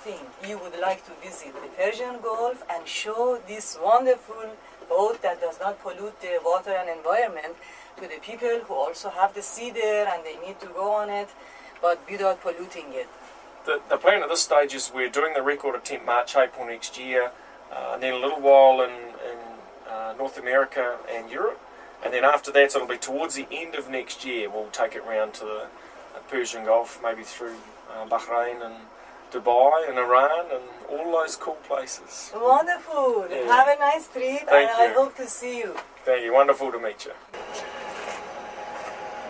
think you would like to visit the Persian Gulf and show this wonderful boat that does not pollute the water and environment to the people who also have the sea there and they need to go on it, but without polluting it. The plan at this stage is we're doing the record attempt March, April next year, and then a little while in North America and Europe, and then after that it'll be towards the end of next year we'll take it round to the Persian Gulf, maybe through Bahrain and Dubai and Iran and all those cool places. Wonderful! Yeah. Have a nice trip. Thank and you. I hope to see you. Thank you, wonderful to meet you.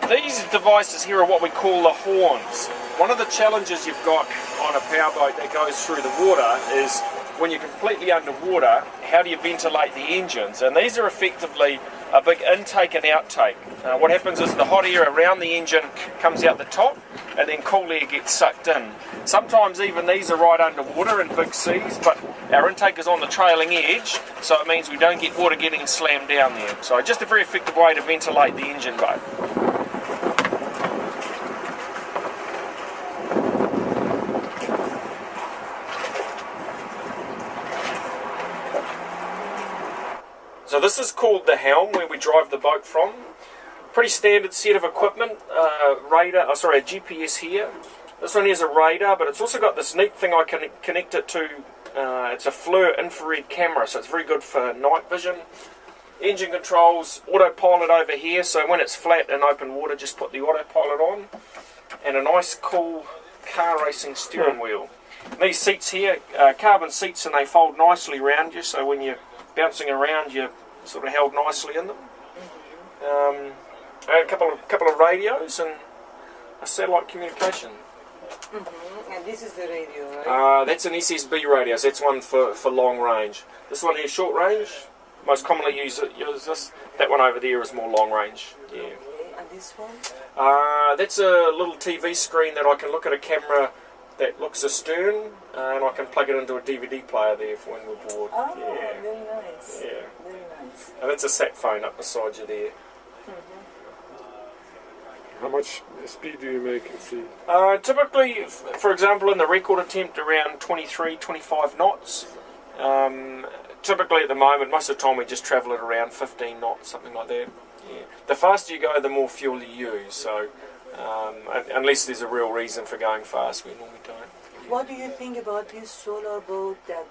These devices here are what we call the horns. One of the challenges you've got on a powerboat that goes through the water is when you're completely underwater, how do you ventilate the engines? And these are effectively a big intake and outtake. What happens is the hot air around the engine comes out the top and then cool air gets sucked in. Sometimes even these are right underwater in big seas, but our intake is on the trailing edge, so it means we don't get water getting slammed down there. So just a very effective way to ventilate the engine bay. So this is called the helm, where we drive the boat from. Pretty standard set of equipment, radar, a GPS here. This one has a radar, but it's also got this neat thing I can connect it to. It's a FLIR infrared camera, so it's very good for night vision. Engine controls, autopilot over here, so when it's flat in open water, just put the autopilot on. And a nice cool car racing steering wheel. These seats here, carbon seats, and they fold nicely around you, so when you're bouncing around, you're sort of held nicely in them. And a couple of radios and a satellite communication. And this is the radio, right? That's an SSB radio, so that's one for long range. This one here, short range. Most commonly use this. That one over there is more long range. Yeah. Okay. And this one? That's a little TV screen that I can look at a camera that looks astern, and I can plug it into a DVD player there for when we're bored. Oh, yeah. very nice. Yeah. Very nice. And that's a sat phone up beside you there. How much speed do you make at sea? Typically, for example, in the record attempt, around 23, 25 knots. Typically at the moment, most of the time we just travel at around 15 knots, something like that. Yeah. The faster you go, the more fuel you use. So, unless there's a real reason for going fast, we normally don't. What do you think about this solar boat that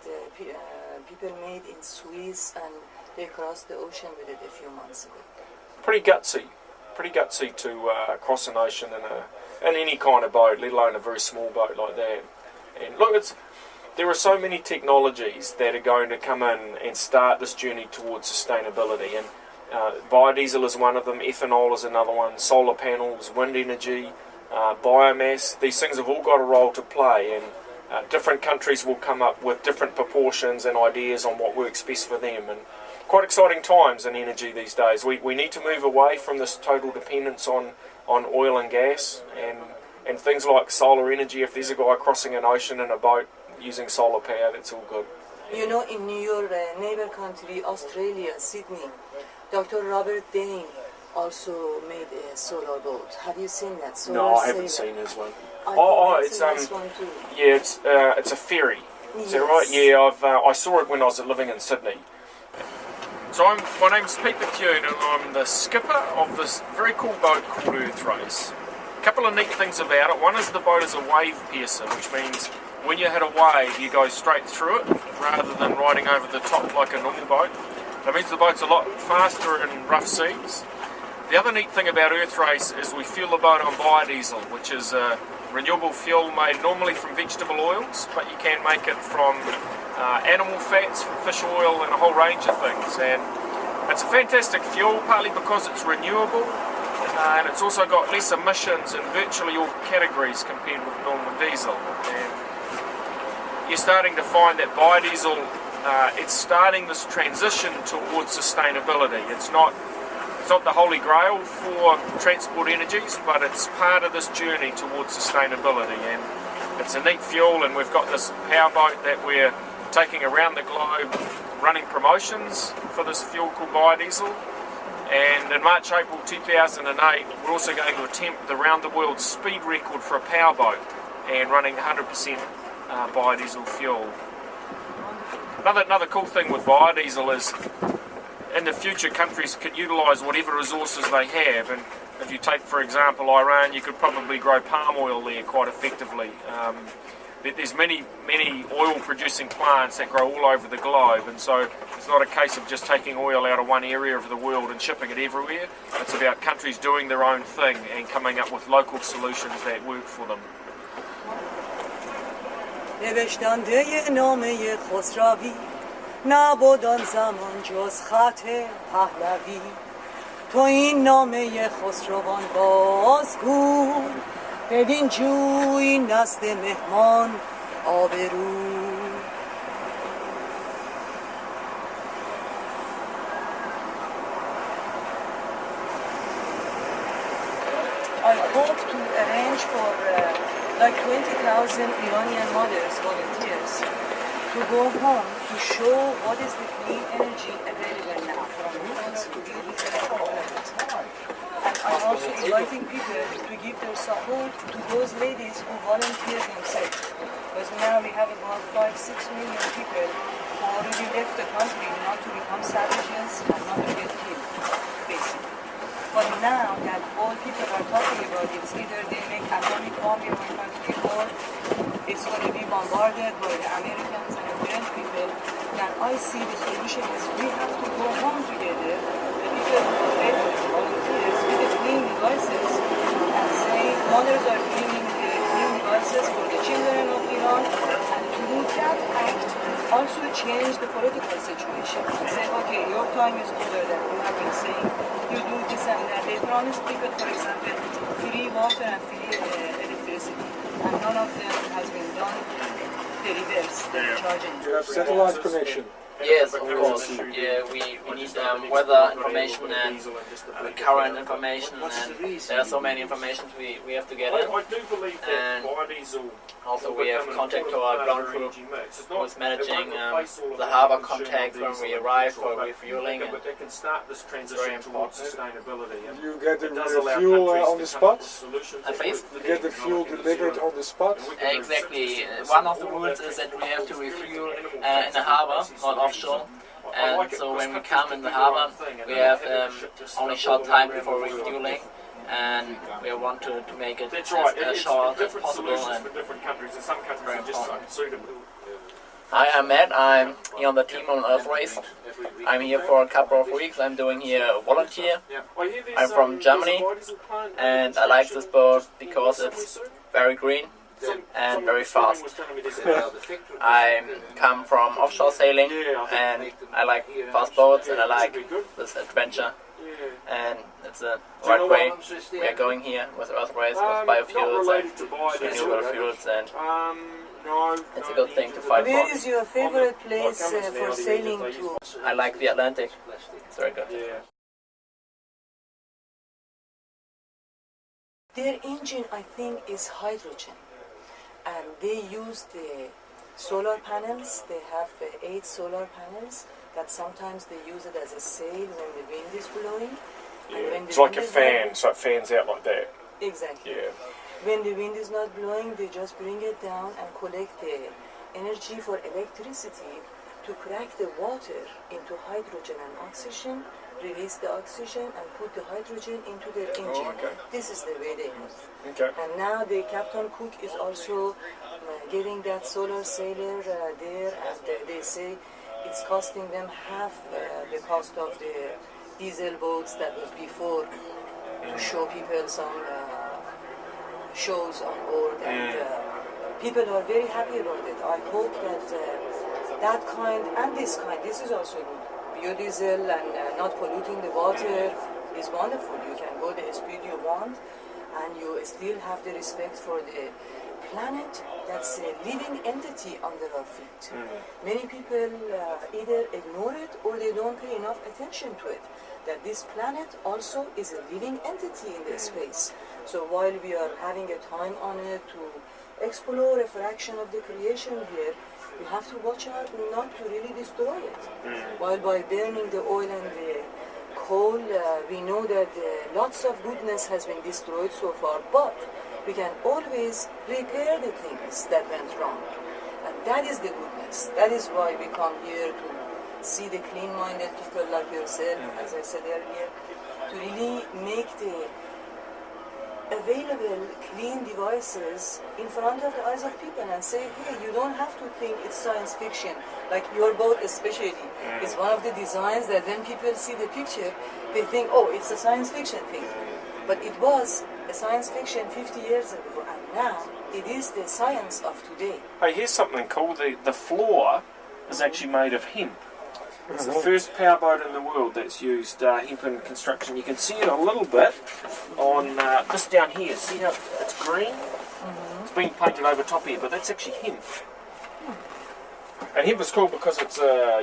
people made in Swiss and they crossed the ocean with it a few months ago? Pretty gutsy to cross an ocean in any kind of boat, let alone a very small boat like that. And look, there are so many technologies that are going to come in and start this journey towards sustainability. And biodiesel is one of them, ethanol is another one, solar panels, wind energy, biomass. These things have all got a role to play, and different countries will come up with different proportions and ideas on what works best for them. And quite exciting times in energy these days. We need to move away from this total dependence on oil and gas, and things like solar energy. If there's a guy crossing an ocean in a boat using solar power, that's all good. You know, in your neighbor country, Australia, Sydney, Dr. Robert Dane also made a solar boat. Have you seen that? Solar No, I haven't saver. seen his one. It's a nice one too. Yeah, it's a ferry. Is that right? Yeah, I saw it when I was living in Sydney. So my name's Pete Bethune, and I'm the skipper of this very cool boat called Earth Race. A couple of neat things about it. One is the boat is a wave piercer, which means when you hit a wave, you go straight through it rather than riding over the top like a normal boat. That means the boat's a lot faster in rough seas. The other neat thing about Earth Race is we fuel the boat on biodiesel, which is a renewable fuel made normally from vegetable oils, but you can make it from animal fats, from fish oil, and a whole range of things. And it's a fantastic fuel, partly because it's renewable, and it's also got less emissions in virtually all categories compared with normal diesel. And you're starting to find that biodiesel, it's starting this transition towards sustainability. It's not the holy grail for transport energies, but it's part of this journey towards sustainability. And it's a neat fuel, and we've got this powerboat that we're taking around the globe, running promotions for this fuel called biodiesel. And in March, April 2008, we're also going to attempt the round the world speed record for a powerboat, and running 100% biodiesel fuel. Another cool thing with biodiesel is in the future countries can utilise whatever resources they have, and if you take for example Iran, you could probably grow palm oil there quite effectively. There's many oil producing plants that grow all over the globe, and so it's not a case of just taking oil out of one area of the world and shipping it everywhere. It's about countries doing their own thing and coming up with local solutions that work for them. نوشتنده نامه خسروی نبود آن زمان جز خط پهلوی تو این نامه خسروان بازگو بدین جوی نزد مهمان آبرو I hope to arrange for like 20,000 Iranian mothers, volunteers, to go home to show what is the clean energy available now from women to give And I'm also inviting people to give their support to those ladies who volunteer themselves. Because now we have about 5-6 million people who already left the country not to become savages and not to get killed, basically. But now that all people are talking about it, it's either they make atomic bomb in one country or it's going to be bombarded by the Americans and the French people, then I see the solution is we have to go home together, the people who are volunteers with the clean devices and say mothers are cleaning the clean devices for the children of Iran, and through that act also change the political situation and say, okay, your time is over that you have been saying you do this and that. They promised people, for example, free water and free electricity, and none of them has been done. The reverse, they're charging. You have satellite connection. Yes, of course. Yeah, we need weather information and current information, and there are so many information we have to get in. I do believe that biodiesel. Also, we have contact to our ground crew who is managing the harbour contact when we arrive for refueling. And But they can start this transition towards sustainability. You get the fuel on the spot? please? You get the fuel delivered on the spot? Exactly. One of the rules is that we have to refuel in the harbour, not offshore. And so when we come in the harbour, we have only short time before refueling. And we want to make it as short as possible. And very important. Hi, I'm Matt. I'm here on the team on Earth Race. I'm here for a couple of weeks. I'm doing here a volunteer. I'm from Germany, and I like this boat because it's very green and very fast. I come from offshore sailing, and I like fast boats, and I like this adventure. And it's the right way. We are going here with Earth Race, with biofuels and renewable fuels, and it's a good thing to fight for. Where is your favorite place for sailing to? I like the Atlantic. It's very good. Their engine, I think, is hydrogen. And they use the solar panels. They have 8 solar panels that sometimes they use it as a sail when the wind is blowing. It's like a fan, so it fans out like that. Exactly. Yeah. When the wind is not blowing, they just bring it down and collect the energy for electricity to crack the water into hydrogen and oxygen, release the oxygen and put the hydrogen into their engine. Oh, okay. This is the way they move. Okay. And now the Captain Cook is also getting that solar sailor there, and they say it's costing them half the cost of the diesel boats that was before, to show people some shows on board, and people are very happy about it. I hope that that kind and this kind, this is also good. Biodiesel and not polluting the water is wonderful. You can go the speed you want, and you still have the respect for the planet that's a living entity under our feet. Many people either ignore it or they don't pay enough attention to it, that this planet also is a living entity in the space. So while we are having a time on it to explore a fraction of the creation here, we have to watch out not to really destroy it. While by burning the oil and the coal, we know that lots of goodness has been destroyed so far, but we can always repair the things that went wrong. And that is the goodness. That is why we come here to see the clean-minded people like yourself, as I said earlier, to really make the available clean devices in front of the eyes of people and say, hey, you don't have to think it's science fiction. Like your boat especially is one of the designs that when people see the picture, they think, oh, it's a science fiction thing. But it was a science fiction 50 years ago, and now it is the science of today. Hey, here's something cool. The floor is actually made of hemp. It's the first powerboat in the world that's used hemp in construction. You can see it a little bit on this down here. See how it's green? It's been painted over top here, but that's actually hemp. And hemp is cool because it's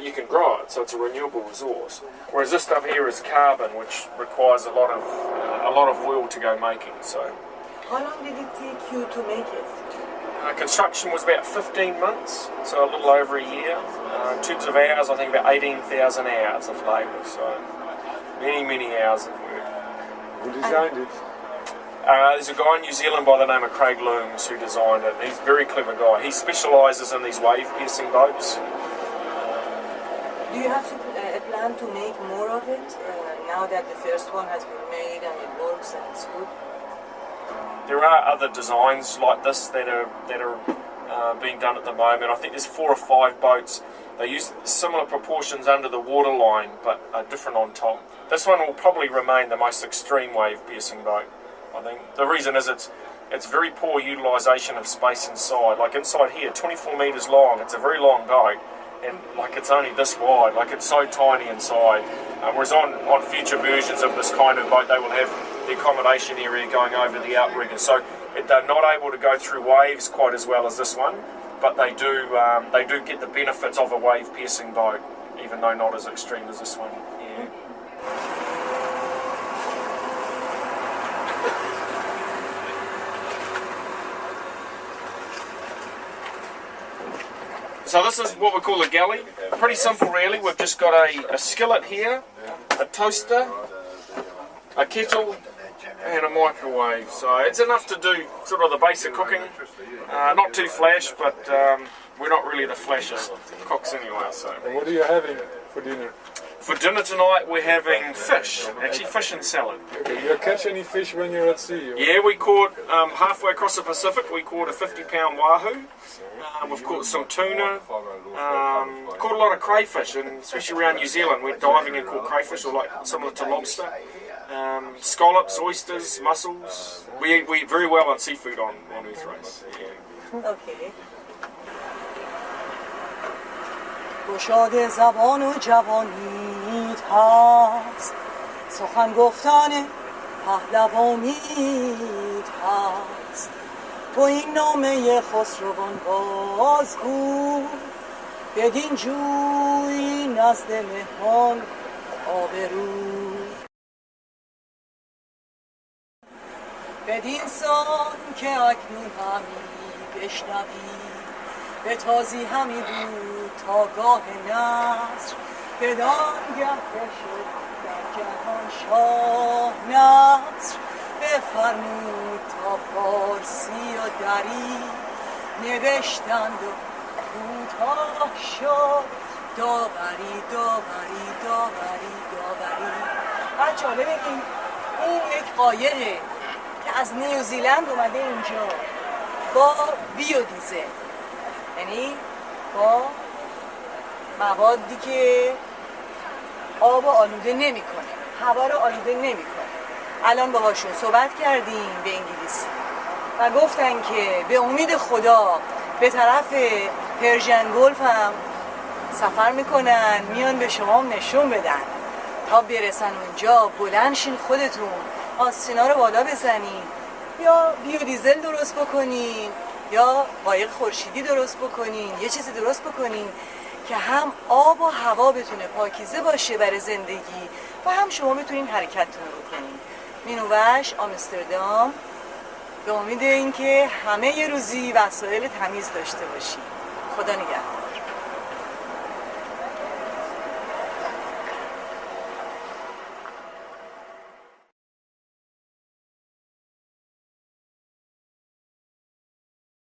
you can grow it, so it's a renewable resource. Whereas this stuff here is carbon, which requires a lot of oil to go making. So, how long did it take you to make it? Construction was about 15 months, so a little over a year. In terms of hours, I think about 18,000 hours of labour, so many hours of work. Who designed it? There's a guy in New Zealand by the name of Craig Looms who designed it. He's a very clever guy. He specialises in these wave-piercing boats. Do you have to plan to make more of it now that the first one has been made and it works and it's good? There are other designs like this that are being done at the moment. I think there's 4 or 5 boats. They use similar proportions under the waterline, but are different on top. This one will probably remain the most extreme wave-piercing boat. I think the reason is it's very poor utilisation of space inside. Like inside here, 24 metres long. It's a very long boat, and like it's only this wide. Like it's so tiny inside. Whereas on future versions of this kind of boat, they will have the accommodation area going over the outrigger. So they're not able to go through waves quite as well as this one, but they do get the benefits of a wave-piercing boat, even though not as extreme as this one. Yeah. So this is what we call a galley. Pretty simple really. We've just got a skillet here, a toaster, a kettle, and a microwave. So it's enough to do sort of the basic cooking. Not too flash, but we're not really the flashiest cooks anyway. So. And what are you having for dinner? For dinner tonight we're having fish, actually fish and salad. Okay, you catch any fish when you're at sea? Or? Yeah, we caught halfway across the Pacific, we caught a 50-pound wahoo. We've caught some tuna, caught a lot of crayfish, and especially around New Zealand we're diving and caught crayfish, or like similar to lobster. Scallops, oysters, mussels. We eat very well on seafood on Earthrace. Yeah. Okay. گشاد زبان و جوانیت هست، سخن گفتن پهلوانیت هست. تو این نامه خسروان بازگو، بدین جوی نزد مهمان آبرو. بدین سان که اکنون همی بشنوی، به تازی همی بود تا گاه نصر. بدانگه که شد در جهان شاه نصر، بفرمود تا پارسی و دری نوشتند و کوتاه شد داوری داوری داوری داوری. بچه ها ببینید این یک قایقه که از نیوزیلند اومده اینجا با بیودیزل، یعنی با موادی که آب آلوده نمیکنه، هوا رو آلوده نمیکنه. الان باهاشون صحبت کردیم به انگلیسی و گفتن که به امید خدا به طرف پرژن گلف هم سفر میکنن، میان به شما نشون بدن تا برسن اونجا بلند شین خودتون آستینا رو بالا بزنین، یا بیودیزل درست بکنین یا قایق خورشیدی درست بکنین، یه چیزی درست بکنین که هم آب و هوا بتونه پاکیزه باشه برای زندگی و هم شما بتونین حرکتتون رو بکنین. مینووش، آمستردام. به امید اینکه همه یه روزی وسایل تمیز داشته باشین. خدا نگهدار.